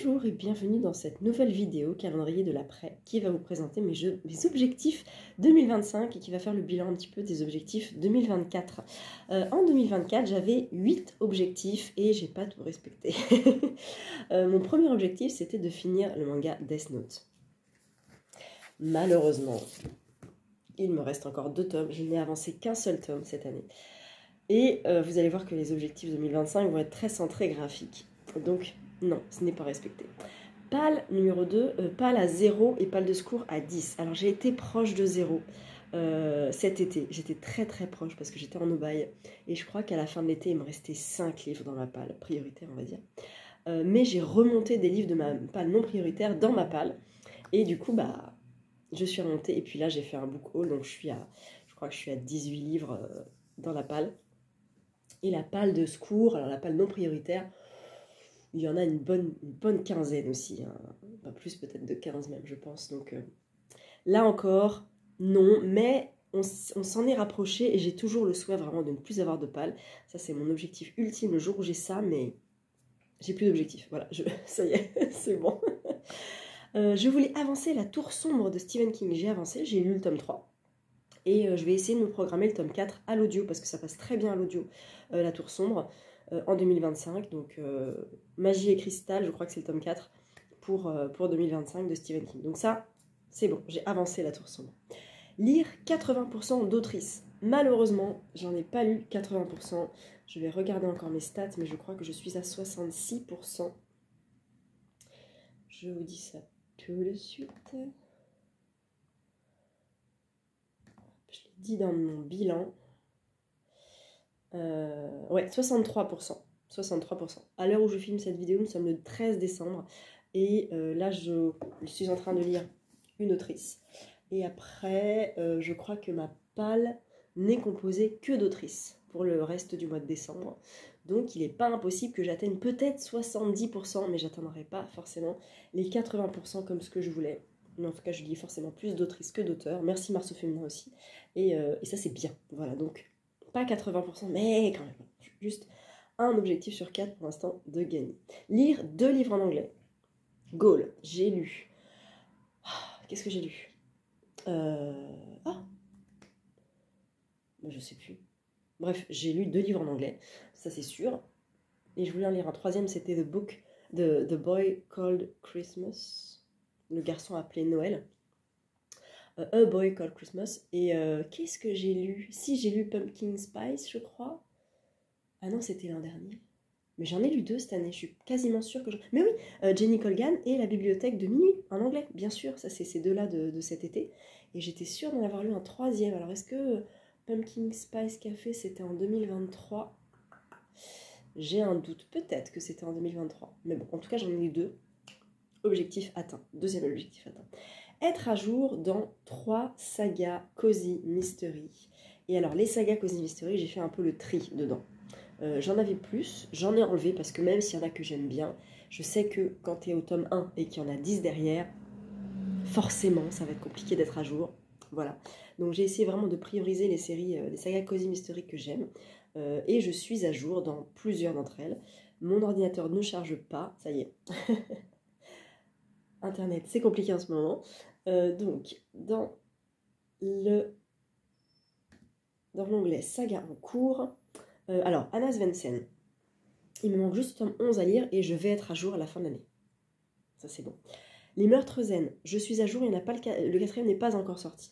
Bonjour et bienvenue dans cette nouvelle vidéo calendrier de l'après qui va vous présenter mes objectifs 2025 et qui va faire le bilan un petit peu des objectifs 2024. En 2024, j'avais 8 objectifs et j'ai pas tout respecté. Mon premier objectif, c'était de finir le manga Death Note. Malheureusement, il me reste encore 2 tomes. Je n'ai avancé qu'un seul tome cette année. Et vous allez voir que les objectifs 2025 vont être très centrés graphiques. Donc, non, ce n'est pas respecté. PAL numéro 2, PAL à 0 et PAL de secours à 10. Alors, j'ai été proche de 0 cet été. J'étais très très proche parce que j'étais en aubaille. Et je crois qu'à la fin de l'été, il me restait 5 livres dans ma PAL prioritaire, on va dire. Mais j'ai remonté des livres de ma PAL non prioritaire dans ma PAL. Et du coup, bah, je suis remontée. Et puis là, j'ai fait un book haul. Donc, je crois que je suis à 18 livres dans la PAL. Et la PAL de secours, alors la PAL non prioritaire, il y en a une bonne quinzaine aussi, hein. Pas plus peut-être de 15 même, je pense. Donc là encore, non, mais on s'en est rapproché et j'ai toujours le souhait vraiment de ne plus avoir de PAL. Ça, c'est mon objectif ultime le jour où j'ai ça, mais j'ai plus d'objectif. Voilà, ça y est, c'est bon. Je voulais avancer La Tour Sombre de Stephen King. J'ai avancé, j'ai lu le tome 3. Et je vais essayer de me programmer le tome 4 à l'audio, parce que ça passe très bien à l'audio, La Tour Sombre, en 2025. Donc, Magie et Cristal, je crois que c'est le tome 4 pour 2025 de Stephen King. Donc ça, c'est bon, j'ai avancé La Tour Sombre. Lire 80% d'autrices. Malheureusement, j'en ai pas lu 80%. Je vais regarder encore mes stats, mais je crois que je suis à 66%. Je vous dis ça tout de suite. Je l'ai dit dans mon bilan. Ouais, 63%. 63%. À l'heure où je filme cette vidéo, nous sommes le 13 décembre. Et là, je suis en train de lire une autrice. Et après, je crois que ma PAL n'est composée que d'autrices pour le reste du mois de décembre. Donc, il n'est pas impossible que j'atteigne peut-être 70%, mais j'atteindrai pas forcément les 80% comme ce que je voulais. Mais en tout cas, je lis forcément plus d'autrices que d'auteurs. Merci Marceau Féminin aussi. Et ça, c'est bien. Voilà, donc pas 80%, mais quand même. Juste un objectif sur 4 pour l'instant de gagner. Lire 2 livres en anglais. Goal, j'ai lu. Qu'est-ce que j'ai lu? Je sais plus. Bref, j'ai lu 2 livres en anglais, ça c'est sûr. Et je voulais en lire un troisième, c'était The Boy Called Christmas. Le garçon appelé Noël. A Boy Called Christmas. Et qu'est-ce que j'ai lu? Si, j'ai lu Pumpkin Spice, je crois. Ah non, c'était l'an dernier. Mais j'en ai lu 2 cette année, je suis quasiment sûre que Mais oui, Jenny Colgan et La Bibliothèque de minuit, en anglais, bien sûr. Ça, c'est ces 2-là de cet été. Et j'étais sûre d'en avoir lu un troisième. Alors, est-ce que Pumpkin Spice Café, c'était en 2023? J'ai un doute. Peut-être que c'était en 2023. Mais bon, en tout cas, j'en ai lu 2. Objectif atteint. Deuxième objectif atteint. Être à jour dans 3 sagas Cozy Mystery. Et alors, les sagas Cozy Mystery, j'ai fait un peu le tri dedans. J'en avais plus, j'en ai enlevé parce que même s'il y en a que j'aime bien, je sais que quand tu es au tome 1 et qu'il y en a 10 derrière, forcément ça va être compliqué d'être à jour. Voilà. Donc j'ai essayé vraiment de prioriser les séries, les sagas Cozy Mystery que j'aime. Et je suis à jour dans plusieurs d'entre elles. Mon ordinateur ne charge pas, ça y est. Internet, c'est compliqué en ce moment. Donc, dans l'onglet saga en cours, alors, Anna Svensson, il me manque juste le tome 11 à lire et je vais être à jour à la fin de l'année. Ça, c'est bon. Les meurtres zen, je suis à jour, il n'y en a pas le 4e n'est pas encore sorti.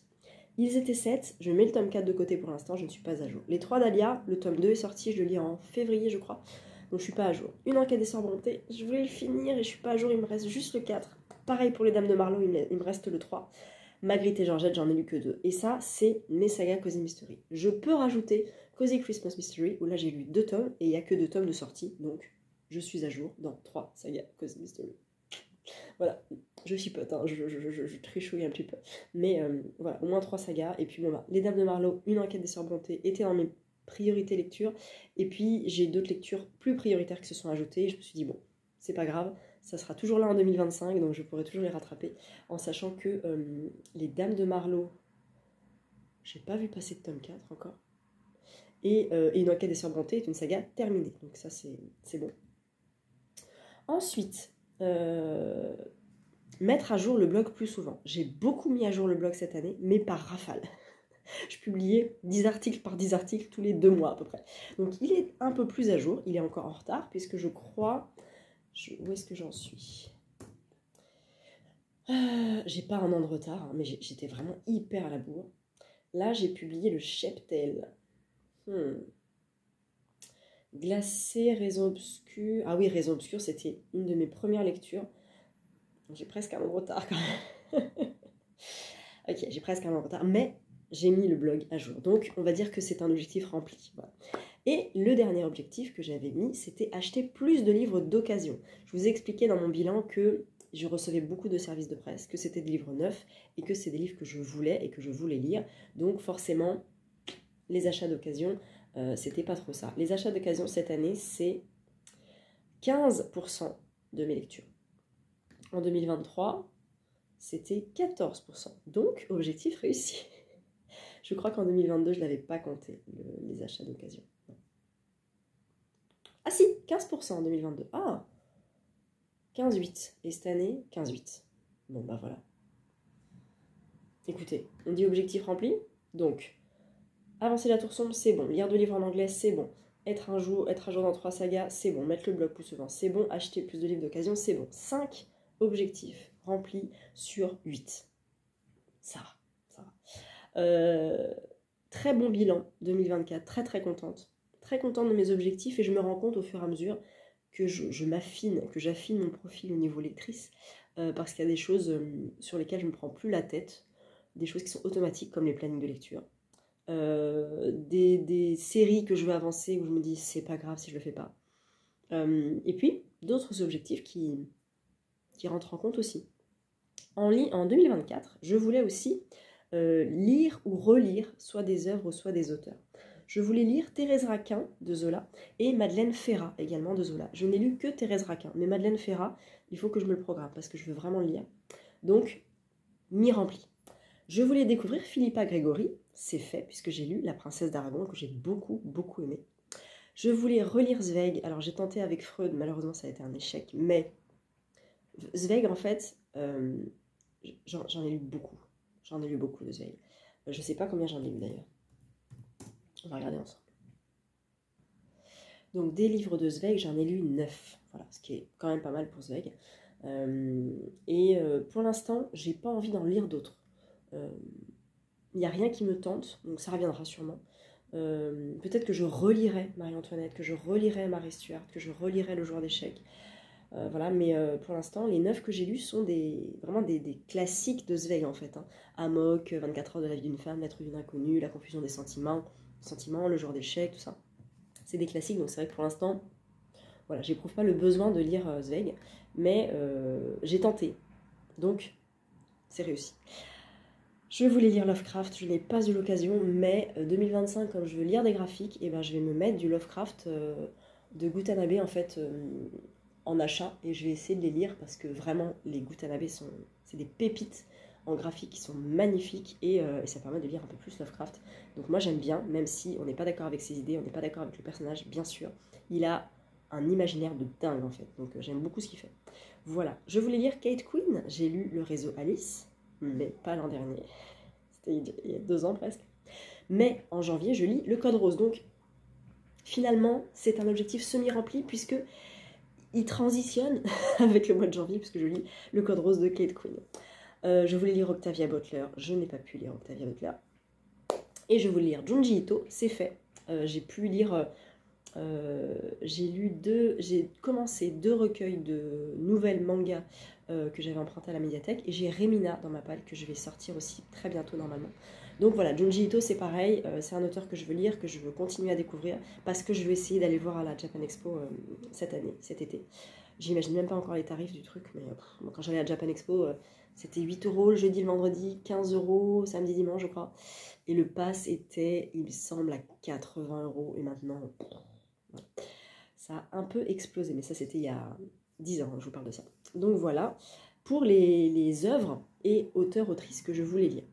Ils étaient 7, je mets le tome 4 de côté pour l'instant, je ne suis pas à jour. Les 3 d'Alia, le tome 2 est sorti, je le lis en février, je crois, donc je ne suis pas à jour. Une enquête des sœurs Brontë, je voulais le finir et je ne suis pas à jour, il me reste juste le 4. Pareil pour les Dames de Marlowe, il me reste le 3. Magritte et Georgette, j'en ai lu que 2. Et ça, c'est mes sagas Cozy Mystery. Je peux rajouter Cozy Christmas Mystery, où là j'ai lu 2 tomes, et il n'y a que 2 tomes de sortie, donc je suis à jour dans 3 sagas Cozy Mystery. Voilà, je chipote, hein, je trichouille un petit peu. Mais voilà, au moins 3 sagas, et puis bon bah, les Dames de Marlowe, une enquête des sœurs Brontë étaient dans mes priorités lecture, et puis j'ai d'autres lectures plus prioritaires qui se sont ajoutées, et je me suis dit bon, c'est pas grave, ça sera toujours là en 2025, donc je pourrai toujours les rattraper, en sachant que les Dames de Marlowe, j'ai pas vu passer de tome 4 encore, et une enquête des sœurs Brontë est une saga terminée, donc ça c'est bon. Ensuite, mettre à jour le blog plus souvent. J'ai beaucoup mis à jour le blog cette année, mais par rafale. Je publiais 10 articles par 10 articles tous les 2 mois à peu près. Donc il est un peu plus à jour, il est encore en retard, puisque je crois... Où est-ce que j'en suis? J'ai pas un an de retard, hein, mais j'étais vraiment hyper à la bourre. Là, j'ai publié le cheptel. Glacé, Raison Obscure. Ah oui, Raison Obscure, c'était une de mes premières lectures. J'ai presque un an de retard quand même. Ok, j'ai presque un an de retard, mais j'ai mis le blog à jour. Donc, on va dire que c'est un objectif rempli. Voilà. Et le dernier objectif que j'avais mis, c'était acheter plus de livres d'occasion. Je vous ai expliqué dans mon bilan que je recevais beaucoup de services de presse, que c'était des livres neufs et que c'est des livres que je voulais et que je voulais lire. Donc, forcément, les achats d'occasion, c'était pas trop ça. Les achats d'occasion cette année, c'est 15% de mes lectures. En 2023, c'était 14%. Donc, objectif réussi. Je crois qu'en 2022, je ne l'avais pas compté, les achats d'occasion. Ah si, 15% en 2022. Ah, 15,8. Et cette année, 15,8. Bon, bah voilà. Écoutez, on dit objectif rempli. Donc, avancer la tour sombre, c'est bon. Lire 2 livres en anglais, c'est bon. Être à jour dans 3 sagas, c'est bon. Mettre le blog plus souvent, c'est bon. Acheter plus de livres d'occasion, c'est bon. 5 objectifs remplis sur 8. Ça va, ça va. Très bon bilan 2024, très très contente. Très contente de mes objectifs et je me rends compte au fur et à mesure que je m'affine, que j'affine mon profil au niveau lectrice parce qu'il y a des choses sur lesquelles je ne me prends plus la tête, des choses qui sont automatiques comme les plannings de lecture, des séries que je veux avancer où je me dis c'est pas grave si je le fais pas. Et puis d'autres objectifs qui rentrent en compte aussi. En 2024, je voulais aussi lire ou relire soit des œuvres, soit des auteurs. Je voulais lire Thérèse Raquin de Zola et Madeleine Ferrat également de Zola. Je n'ai lu que Thérèse Raquin, mais Madeleine Ferrat, il faut que je me le programme parce que je veux vraiment le lire. Donc, m'y rempli. Je voulais découvrir Philippa Gregori, c'est fait puisque j'ai lu La Princesse d'Aragon que j'ai beaucoup, beaucoup aimé. Je voulais relire Zweig, alors j'ai tenté avec Freud, malheureusement ça a été un échec, mais Zweig en fait, j'en ai lu beaucoup. J'en ai lu beaucoup de Zweig. Je ne sais pas combien j'en ai lu d'ailleurs. On va regarder ensemble. Donc des livres de Zweig, j'en ai lu 9. Voilà, ce qui est quand même pas mal pour Zweig. Pour l'instant, j'ai pas envie d'en lire d'autres. Il n'y a rien qui me tente, donc ça reviendra sûrement. Peut-être que je relirai Marie-Antoinette, que je relirai Marie Stuart, que je relirai Le Joueur d'échecs. Voilà, mais pour l'instant, les 9 que j'ai lus sont vraiment des classiques de Zweig en fait. Hein. Amok, 24 heures de la vie d'une femme, Lettre d'une inconnue, La confusion des sentiments, Le joueur d'échecs, tout ça. C'est des classiques, donc c'est vrai que pour l'instant, voilà, j'éprouve pas le besoin de lire Zweig, mais j'ai tenté, donc c'est réussi. Je voulais lire Lovecraft, je n'ai pas eu l'occasion, mais 2025, comme je veux lire des graphiques, et ben, je vais me mettre du Lovecraft de Gutanabe en fait en achat et je vais essayer de les lire parce que vraiment les Gutanabe c'est des pépites en graphique qui sont magnifiques et ça permet de lire un peu plus Lovecraft. Donc moi j'aime bien, même si on n'est pas d'accord avec ses idées, on n'est pas d'accord avec le personnage, bien sûr. Il a un imaginaire de dingue en fait, donc j'aime beaucoup ce qu'il fait. Voilà, je voulais lire Kate Quinn, j'ai lu Le Réseau Alice, mais pas l'an dernier, c'était il y a 2 ans presque. Mais en janvier je lis Le Code Rose, donc finalement c'est un objectif semi-rempli puisque il transitionne avec le mois de janvier puisque je lis Le Code Rose de Kate Quinn. Je voulais lire Octavia Butler, je n'ai pas pu lire Octavia Butler. Et je voulais lire Junji Ito, c'est fait. J'ai pu lire, j'ai commencé 2 recueils de nouvelles mangas que j'avais empruntés à la médiathèque et j'ai Remina dans ma palle que je vais sortir aussi très bientôt normalement. Donc voilà, Junji Ito c'est pareil, c'est un auteur que je veux lire, que je veux continuer à découvrir parce que je vais essayer d'aller voir à la Japan Expo cette année, cet été. J'imagine même pas encore les tarifs du truc, mais quand j'allais à Japan Expo, c'était 8 € le jeudi, le vendredi, 15 € samedi, dimanche je crois. Et le pass était, il me semble, à 80 € et maintenant, voilà. Ça a un peu explosé, mais ça c'était il y a 10 ans, je vous parle de ça. Donc voilà, pour les œuvres et auteurs-autrices que je voulais lire.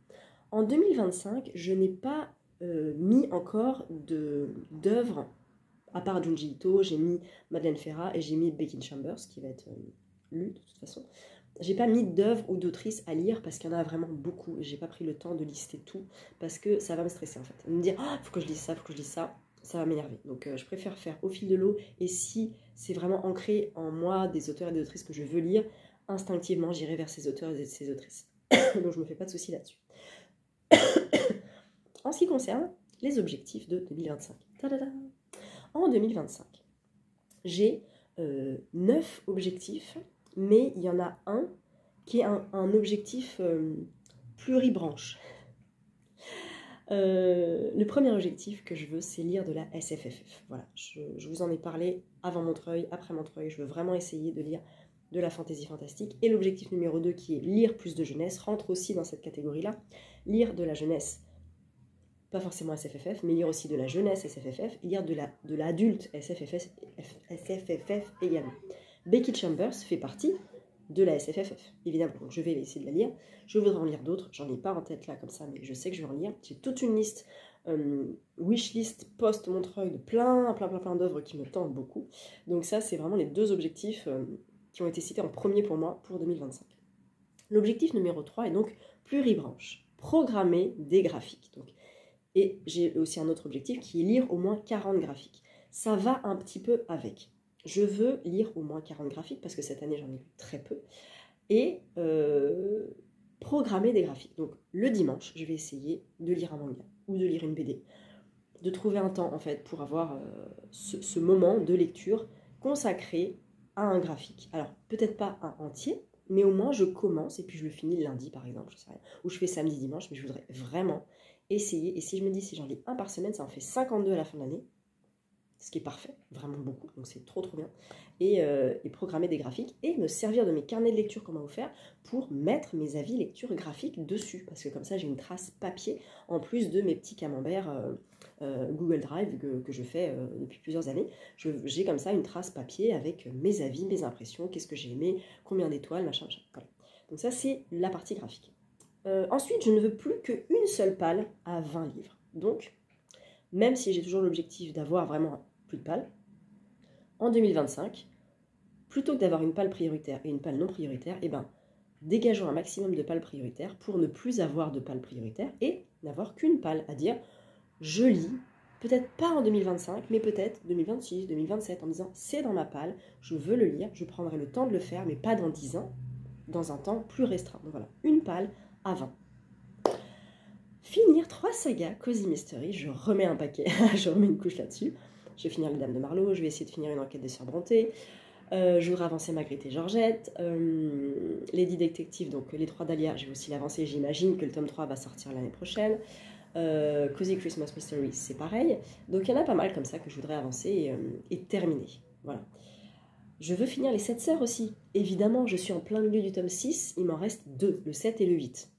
En 2025, je n'ai pas mis encore d'œuvres, à part Junji Ito, j'ai mis Madeleine Ferrat et j'ai mis Becky Chambers, qui va être lu de toute façon. J'ai pas mis d'œuvres ou d'autrices à lire parce qu'il y en a vraiment beaucoup. J'ai pas pris le temps de lister tout parce que ça va me stresser en fait. Me dire, ah, faut que je lise ça, faut que je lise ça, ça va m'énerver. Donc je préfère faire au fil de l'eau. Et si c'est vraiment ancré en moi des auteurs et des autrices que je veux lire, instinctivement j'irai vers ces auteurs et ces autrices. Donc je me fais pas de soucis là-dessus. En ce qui concerne les objectifs de 2025. Tadada. En 2025, j'ai 9 objectifs, mais il y en a un qui est un objectif pluribranche. Le premier objectif que je veux, c'est lire de la SFFF. Voilà, je vous en ai parlé avant Montreuil, après Montreuil. Je veux vraiment essayer de lire de la fantaisie fantastique. Et l'objectif numéro 2, qui est lire plus de jeunesse, rentre aussi dans cette catégorie-là. Lire de la jeunesse, pas forcément SFFF, mais lire aussi de la jeunesse SFFF, lire de l'adulte SFFF également. Becky Chambers fait partie de la SFFF, évidemment, donc je vais essayer de la lire. Je voudrais en lire d'autres, j'en ai pas en tête là comme ça, mais je sais que je vais en lire. J'ai toute une liste, wishlist post-Montreuil de plein d'œuvres qui me tentent beaucoup. Donc ça, c'est vraiment les 2 objectifs qui ont été cités en premier pour moi pour 2025. L'objectif numéro 3 est donc pluribranche, programmer des graphiques. Donc, et j'ai aussi un autre objectif qui est lire au moins 40 graphiques. Ça va un petit peu avec. Je veux lire au moins 40 graphiques parce que cette année j'en ai lu très peu. Et programmer des graphiques. Donc le dimanche, je vais essayer de lire un manga ou de lire une BD. De trouver un temps en fait pour avoir ce moment de lecture consacré à un graphique. Alors peut-être pas un entier, mais au moins je commence et puis je le finis le lundi par exemple, je sais rien. Ou je fais samedi, dimanche, mais je voudrais vraiment essayer. Et si je me dis si j'en lis un par semaine, ça en fait 52 à la fin de l'année. Ce qui est parfait, vraiment beaucoup, donc c'est trop bien. Et programmer des graphiques et me servir de mes carnets de lecture qu'on m'a offert pour mettre mes avis lecture graphiques dessus. Parce que comme ça, j'ai une trace papier en plus de mes petits camemberts Google Drive que je fais depuis plusieurs années. J'ai comme ça une trace papier avec mes avis, mes impressions, qu'est-ce que j'ai aimé, combien d'étoiles, machin. Voilà. Donc ça, c'est la partie graphique. Ensuite, je ne veux plus qu'une seule palle à 20 livres. Donc, même si j'ai toujours l'objectif d'avoir vraiment plus de pales, en 2025, plutôt que d'avoir une palle prioritaire et une palle non prioritaire, eh ben, dégageons un maximum de pales prioritaires pour ne plus avoir de pales prioritaires et n'avoir qu'une palle, à dire je lis, peut-être pas en 2025, mais peut-être 2026, 2027, en me disant c'est dans ma palle, je veux le lire, je prendrai le temps de le faire, mais pas dans 10 ans, dans un temps plus restreint. Donc voilà, une palle à 20. Finir 3 sagas Cozy Mystery, je remets un paquet, je remets une couche là-dessus. Je vais finir Les Dames de Marlowe, je vais essayer de finir Une enquête des Sœurs Brontë. Je voudrais avancer Marguerite et Georgette. Lady Detective, donc les 3 Dahlia, je vais aussi l'avancer. J'imagine que le tome 3 va sortir l'année prochaine. Cozy Christmas Mystery, c'est pareil. Donc il y en a pas mal comme ça que je voudrais avancer et terminer. Voilà. Je veux finir Les 7 Sœurs aussi. Évidemment, je suis en plein milieu du tome 6, il m'en reste 2, le 7 et le 8.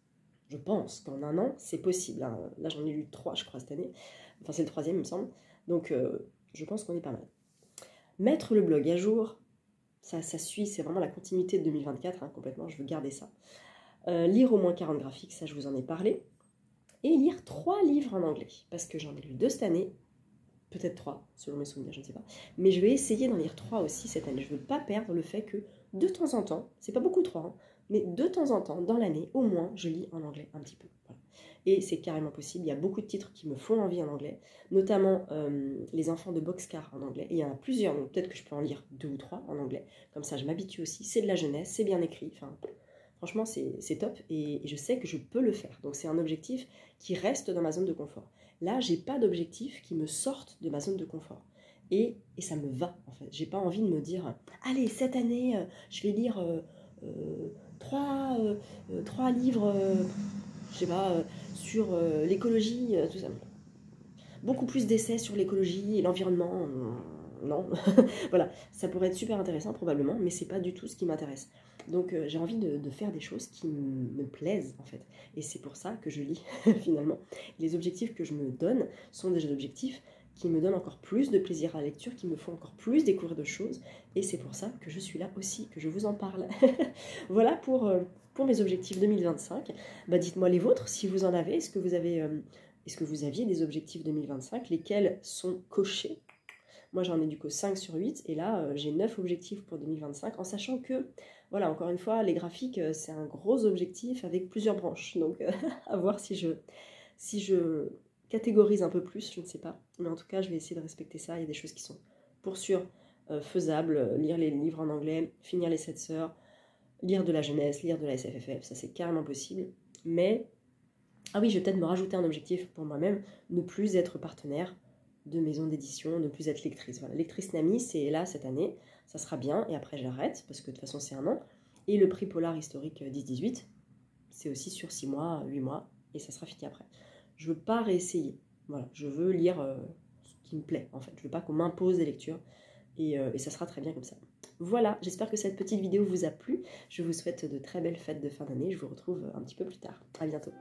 Je pense qu'en un an, c'est possible. Là, j'en ai lu 3, je crois, cette année. Enfin, c'est le 3e, il me semble. Donc, je pense qu'on est pas mal. Mettre le blog à jour, ça suit, c'est vraiment la continuité de 2024, hein, complètement, je veux garder ça. Lire au moins 40 graphiques, ça, je vous en ai parlé. Et lire 3 livres en anglais, parce que j'en ai lu 2 cette année, peut-être 3, selon mes souvenirs, je ne sais pas. Mais je vais essayer d'en lire 3 aussi cette année. Je ne veux pas perdre le fait que, de temps en temps, c'est pas beaucoup 3, hein, mais de temps en temps, dans l'année, au moins, je lis en anglais un petit peu. Voilà. Et c'est carrément possible. Il y a beaucoup de titres qui me font envie en anglais, notamment Les Enfants de Boxcar en anglais. Et il y en a plusieurs, donc peut-être que je peux en lire 2 ou 3 en anglais. Comme ça, je m'habitue aussi. C'est de la jeunesse, c'est bien écrit. Enfin, franchement, c'est top. Et je sais que je peux le faire. Donc, c'est un objectif qui reste dans ma zone de confort. Là, j'ai pas d'objectif qui me sorte de ma zone de confort. Et ça me va, en fait. J'ai pas envie de me dire, allez, cette année, je vais lire 3 livres, je sais pas, sur l'écologie, tout ça. Beaucoup plus d'essais sur l'écologie et l'environnement, non. Voilà, ça pourrait être super intéressant probablement, mais c'est pas du tout ce qui m'intéresse. Donc j'ai envie de faire des choses qui me plaisent en fait. Et c'est pour ça que je lis finalement. Les objectifs que je me donne sont des objectifs qui me donnent encore plus de plaisir à la lecture, qui me font encore plus découvrir de choses. Et c'est pour ça que je suis là aussi, que je vous en parle. Voilà pour mes objectifs 2025. Bah, dites-moi les vôtres, si vous en avez. Est-ce que vous aviez des objectifs 2025? Lesquels sont cochés? Moi, j'en ai du coup 5 sur 8, et là, j'ai 9 objectifs pour 2025, en sachant que, voilà, encore une fois, les graphiques, c'est un gros objectif avec plusieurs branches. Donc, à voir si je catégorise un peu plus, je ne sais pas. Mais en tout cas, je vais essayer de respecter ça. Il y a des choses qui sont, pour sûr, faisables. Lire les livres en anglais, finir les 7 sœurs, lire de la jeunesse, lire de la SFFF, ça c'est carrément possible. Mais, ah oui, je vais peut-être me rajouter un objectif pour moi-même, ne plus être partenaire de maison d'édition, ne plus être lectrice. Voilà, lectrice Nami, c'est là cette année, ça sera bien, et après j'arrête, parce que de toute façon c'est un an. Et le prix Polar historique 10-18, c'est aussi sur 6 mois, 8 mois, et ça sera fini après. Je veux pas réessayer, voilà, je veux lire ce qui me plaît en fait, je veux pas qu'on m'impose des lectures, et ça sera très bien comme ça. Voilà, j'espère que cette petite vidéo vous a plu, je vous souhaite de très belles fêtes de fin d'année, je vous retrouve un petit peu plus tard, à bientôt.